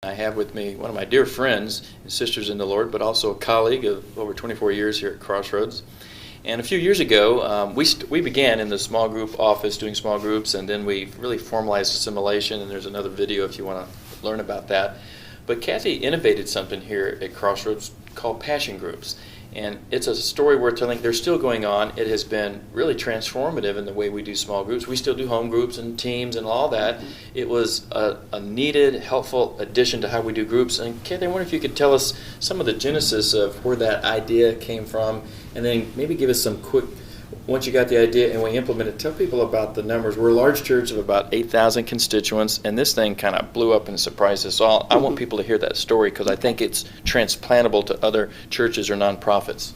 I have with me one of my dear friends and sisters in the Lord, but also a colleague of over 24 years here at Crossroads. And a few years ago, we began in the small group office doing small groups, and then we really formalized assimilation, and there's another video if you want to learn about that. But Kathy innovated something here at Crossroads called passion groups. And it's a story worth telling. They're still going on. It has been really transformative in the way we do small groups. We still do home groups and teams and all that. It was a needed, helpful addition to how we do groups. And Kathy, I wonder if you could tell us some of the genesis of where that idea came from, and then maybe give us some quick, once you got the idea and we implemented, tell people about the numbers. We're a large church of about 8,000 constituents, and this thing kind of blew up and surprised us all. I want people to hear that story because I think it's transplantable to other churches or nonprofits.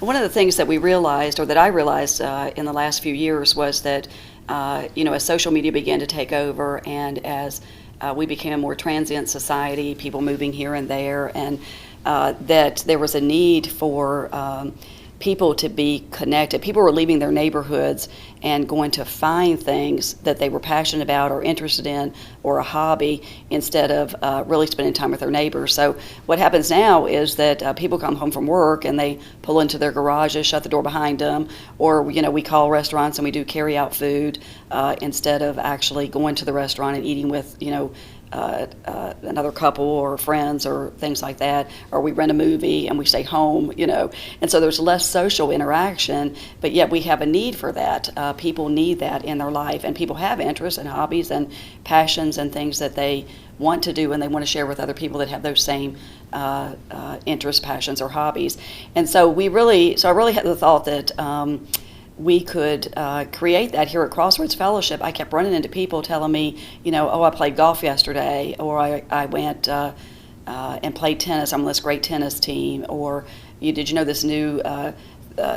One of the things that we realized, or that I realized in the last few years, was that as social media began to take over, and as we became a more transient society, people moving here and there, and that there was a need for people to be connected. People were leaving their neighborhoods and going to find things that they were passionate about or interested in or a hobby instead of really spending time with their neighbors. So what happens now is that people come home from work and they pull into their garages, shut the door behind them, or we call restaurants and we do carry out food instead of actually going to the restaurant and eating with another couple or friends or things like that, or we rent a movie and we stay home, and so there's less social interaction, but yet we have a need for that. People need that in their life, and people have interests and hobbies and passions and things that they want to do and they want to share with other people that have those same interests, passions, or hobbies. And so I really had the thought that we could create that here at Crossroads Fellowship. I kept running into people telling me, I played golf yesterday, or I went and played tennis. I'm on this great tennis team. Or did you know this new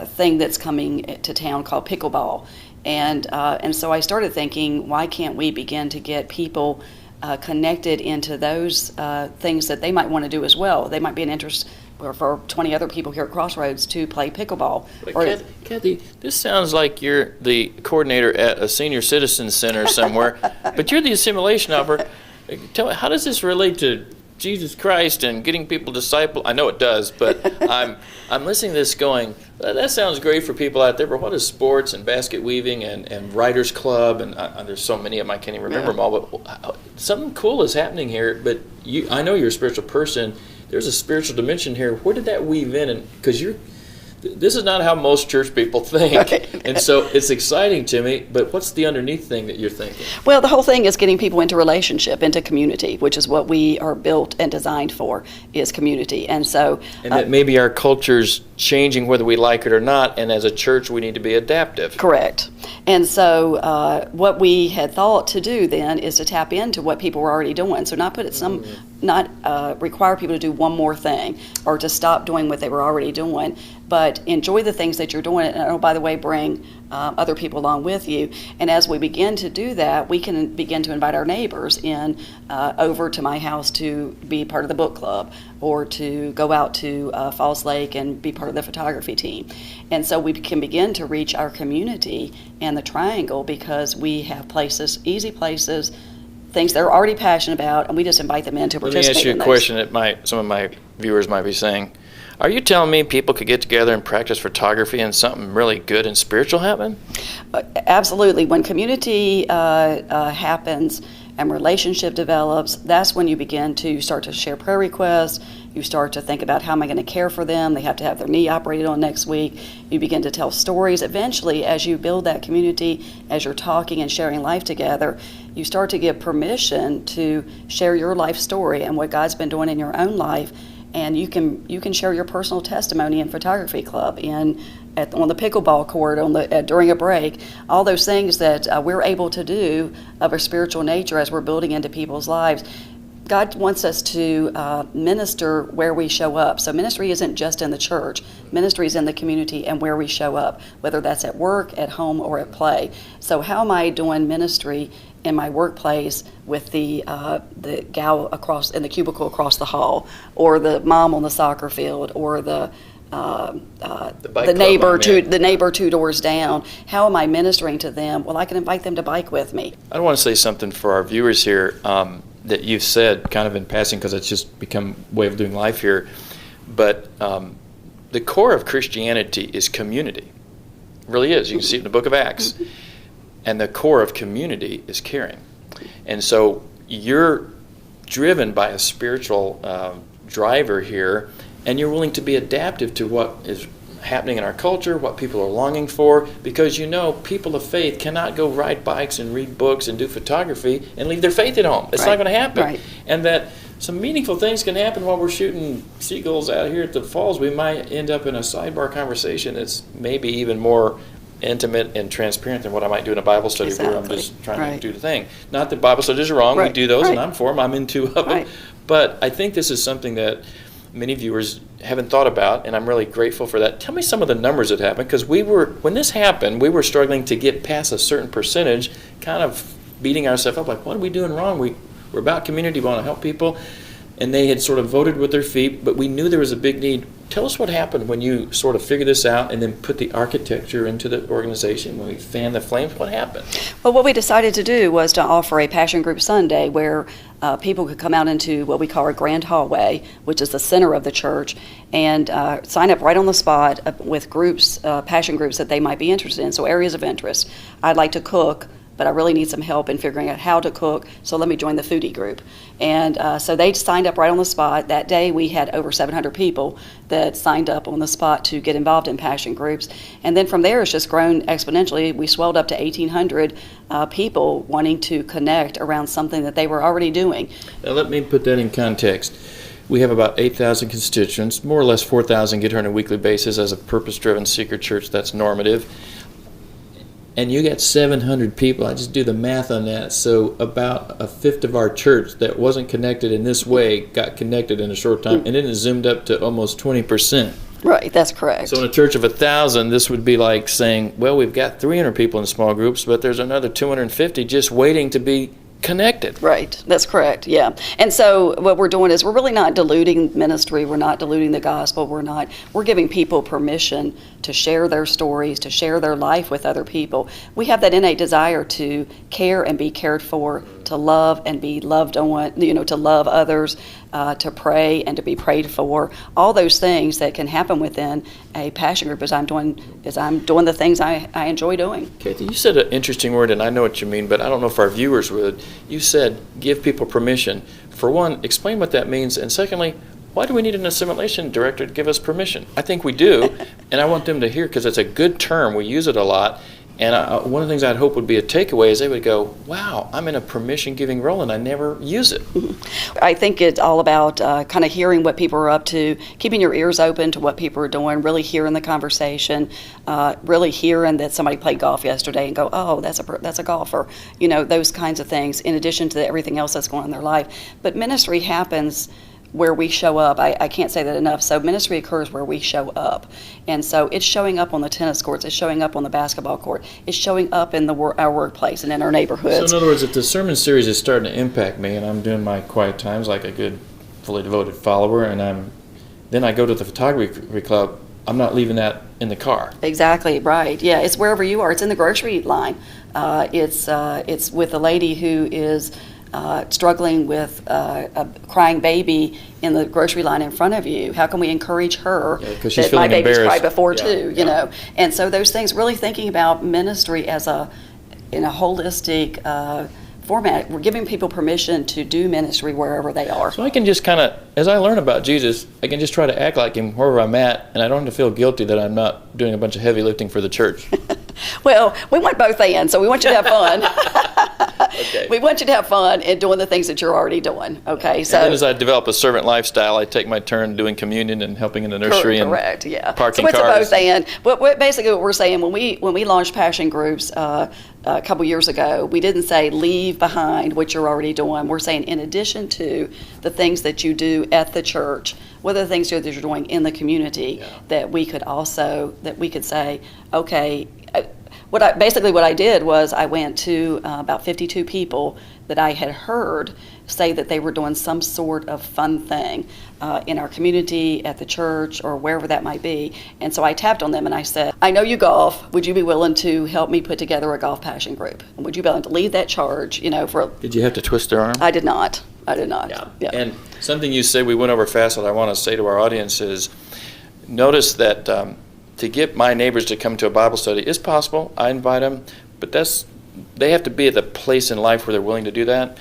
thing that's coming to town called pickleball? And so I started thinking, why can't we begin to get people connected into those things that they might want to do as well? They might be an interest for 20 other people here at Crossroads to play pickleball. Kathy, this sounds like you're the coordinator at a senior citizen center somewhere, but you're the assimilation officer. Tell me, how does this relate to Jesus Christ and getting people discipled? I know it does, but I'm listening to this going, that sounds great for people out there, but what is sports and basket weaving and writers club, and there's so many of them I can't even remember them all, but something cool is happening here. But I know you're a spiritual person. There's a spiritual dimension here. Where did that weave in? And because this is not how most church people think, and so it's exciting to me. But what's the underneath thing that you're thinking? Well, the whole thing is getting people into relationship, into community, which is what we are built and designed for, is community. And so, and that maybe our culture's changing whether we like it or not. And as a church, we need to be adaptive. Correct. And so, what we had thought to do then is to tap into what people were already doing. So not require people to do one more thing or to stop doing what they were already doing, but enjoy the things that you're doing, and by the way, bring other people along with you. And as we begin to do that, we can begin to invite our neighbors in over to my house to be part of the book club, or to go out to Falls Lake and be part of the photography team. And so we can begin to reach our community and the triangle, because we have places, easy places, things they're already passionate about, and we just invite them in to participate. Let me ask you a question that some of my viewers might be saying. Are you telling me people could get together and practice photography and something really good and spiritual happen? Absolutely. When community happens and relationship develops, that's when you start to share prayer requests. You start to think about, how am I going to care for them? They have to have their knee operated on next week. You begin to tell stories. Eventually, as you build that community, as you're talking and sharing life together, you start to give permission to share your life story and what God's been doing in your own life. And you can share your personal testimony in photography club, on the pickleball court, during a break, all those things that we're able to do of a spiritual nature as we're building into people's lives. God wants us to minister where we show up. So ministry isn't just in the church. Ministry is in the community and where we show up, whether that's at work, at home, or at play. So how am I doing ministry in my workplace with the gal across in the cubicle across the hall, or the mom on the soccer field, or the neighbor two doors down? How am I ministering to them? Well, I can invite them to bike with me. I want to say something for our viewers here. that you've said kind of in passing because it's just become a way of doing life here. But the core of Christianity is community. It really is. You can see it in the book of Acts. And the core of community is caring. And so you're driven by a spiritual driver here, and you're willing to be adaptive to what is happening in our culture, what people are longing for, because you know people of faith cannot go ride bikes and read books and do photography and leave their faith at home. It's not going to happen. Right. And that some meaningful things can happen while we're shooting seagulls out here at the falls. We might end up in a sidebar conversation that's maybe even more intimate and transparent than what I might do in a Bible study where I'm just trying to do the thing. Not that Bible studies are wrong. We do those, and I'm for them. I'm in two of them. But I think this is something that many viewers haven't thought about, and I'm really grateful for that. Tell me some of the numbers that happened, because when this happened, we were struggling to get past a certain percentage, kind of beating ourselves up, like, what are we doing wrong? We're about community, we want to help people, and they had sort of voted with their feet, but we knew there was a big need. Tell us what happened when you sort of figured this out and then put the architecture into the organization, when we fanned the flames. What happened? Well, what we decided to do was to offer a Passion Group Sunday where people could come out into what we call our grand hallway, which is the center of the church, and sign up right on the spot with groups, passion groups that they might be interested in, so areas of interest. I'd like to cook, but I really need some help in figuring out how to cook, so let me join the foodie group. And so they signed up right on the spot. That day we had over 700 people that signed up on the spot to get involved in passion groups. And then from there it's just grown exponentially. We swelled up to 1,800 people wanting to connect around something that they were already doing. Now let me put that in context. We have about 8,000 constituents, more or less 4,000 get here on a weekly basis as a purpose-driven seeker church. That's normative. And you got 700 people. I just do the math on that. So about a fifth of our church that wasn't connected in this way got connected in a short time, and then it zoomed up to almost 20%. Right, that's correct. So in a church of 1,000, this would be like saying, well, we've got 300 people in small groups, but there's another 250 just waiting to be connected. Right, that's correct, yeah. And so what we're doing is we're really not diluting ministry, we're not diluting the gospel, we're giving people permission to share their stories, to share their life with other people. We have that innate desire to care and be cared for, to love and be loved on, to love others, to pray and to be prayed for. All those things that can happen within a passion group as I'm doing the things I enjoy doing. Kathy, you said an interesting word, and I know what you mean, but I don't know if our viewers would. You said give people permission. For one, explain what that means, and secondly, why do we need an assimilation director to give us permission? I think we do, and I want them to hear, because it's a good term. We use it a lot. And one of the things I'd hope would be a takeaway is they would go, wow, I'm in a permission-giving role and I never use it. I think it's all about kind of hearing what people are up to, keeping your ears open to what people are doing, really hearing the conversation, really hearing that somebody played golf yesterday and go, oh, that's a golfer. Those kinds of things, in addition to everything else that's going on in their life. But ministry happens where we show up. I can't say that enough. So ministry occurs where we show up. And so it's showing up on the tennis courts, it's showing up on the basketball court, it's showing up in our workplace and in our neighborhoods. So in other words, if the sermon series is starting to impact me and I'm doing my quiet times like a good, fully devoted follower, and then I go to the photography club, I'm not leaving that in the car. Exactly, right. Yeah, it's wherever you are. It's in the grocery line. It's with a lady who is struggling with a crying baby in the grocery line in front of you. How can we encourage her that my baby's cried before too, you know? And so those things, really thinking about ministry in a holistic format. We're giving people permission to do ministry wherever they are. So I can just kind of, as I learn about Jesus, I can just try to act like him wherever I'm at, and I don't have to feel guilty that I'm not doing a bunch of heavy lifting for the church. Well, we want both ends, so we want you to have fun. Okay. We want you to have fun and doing the things that you're already doing. Okay, so and then as I develop a servant lifestyle, I take my turn doing communion and helping in the nursery correct, and yeah. parking cars. So it's cars. a both and. But basically what we're saying, when we launched Passion Groups a couple years ago, we didn't say leave behind what you're already doing. We're saying in addition to the things that you do at the church, what are the things that you're doing in the community, that we could say, okay. What I did was I went to about 52 people that I had heard say that they were doing some sort of fun thing in our community, at the church, or wherever that might be. And so I tapped on them and I said, I know you golf. Would you be willing to help me put together a golf passion group? Would you be willing to lead that charge? Did you have to twist their arm? I did not. I did not. Yeah. And something you said we went over fast that I want to say to our audience is, notice that to get my neighbors to come to a Bible study is possible. I invite them, but they have to be at the place in life where they're willing to do that.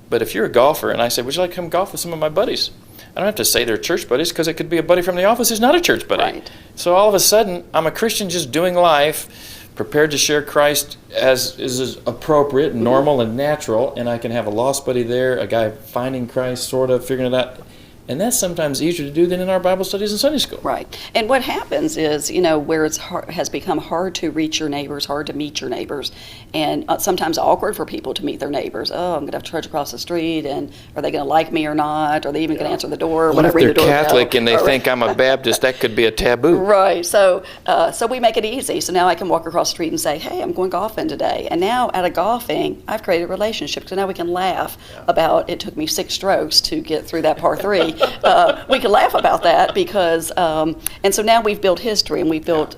But if you're a golfer and I say, would you like to come golf with some of my buddies? I don't have to say they're church buddies, because it could be a buddy from the office who's not a church buddy. Right. So all of a sudden, I'm a Christian just doing life, prepared to share Christ as is appropriate, normal, and natural, and I can have a lost buddy there, a guy finding Christ, sort of figuring it out. And that's sometimes easier to do than in our Bible studies in Sunday school. Right. And what happens is, where it's has become hard to reach your neighbors, hard to meet your neighbors, and sometimes awkward for people to meet their neighbors. Oh, I'm going to have to trudge across the street, and are they going to like me or not? Are they even going to answer the door? What if they're Catholic and they think I'm a Baptist? That could be a taboo. Right. So we make it easy. So now I can walk across the street and say, hey, I'm going golfing today. And now out of golfing, I've created a relationship. So now we can laugh about it took me 6 strokes to get through that par 3. We can laugh about that because, and so now we've built history and we've built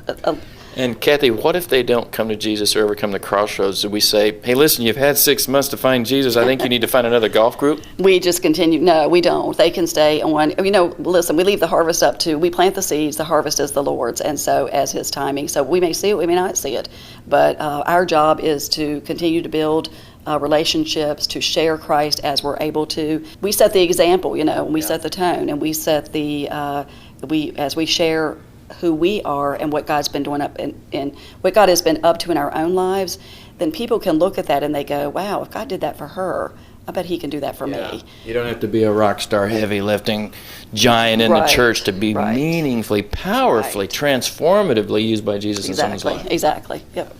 And Kathy, what if they don't come to Jesus or ever come to Crossroads? Do we say, hey, listen, you've had 6 months to find Jesus. I think you need to find another golf group? We just continue. No, we don't. They can stay on. Listen, we leave the harvest up to, we plant the seeds, the harvest is the Lord's, and so as His timing. So we may see it, we may not see it. But our job is to continue to build relationships, to share Christ as we're able to. We set the example, and we set the tone, and we set as we share who we are and what God's been doing and what God has been up to in our own lives, then people can look at that and they go, wow, if God did that for her, I bet He can do that for me. You don't have to be a rock star, heavy lifting giant in the church to be meaningfully, powerfully, transformatively used by Jesus in someone's life. Exactly. Yep.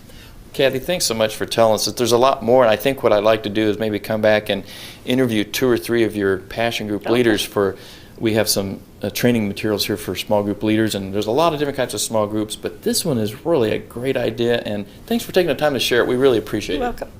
Kathy, thanks so much for telling us that there's a lot more, and I think what I'd like to do is maybe come back and interview 2 or 3 of your Passion Group leaders we have some training materials here for small group leaders, and there's a lot of different kinds of small groups, but this one is really a great idea, and thanks for taking the time to share it. We really appreciate it. You're welcome.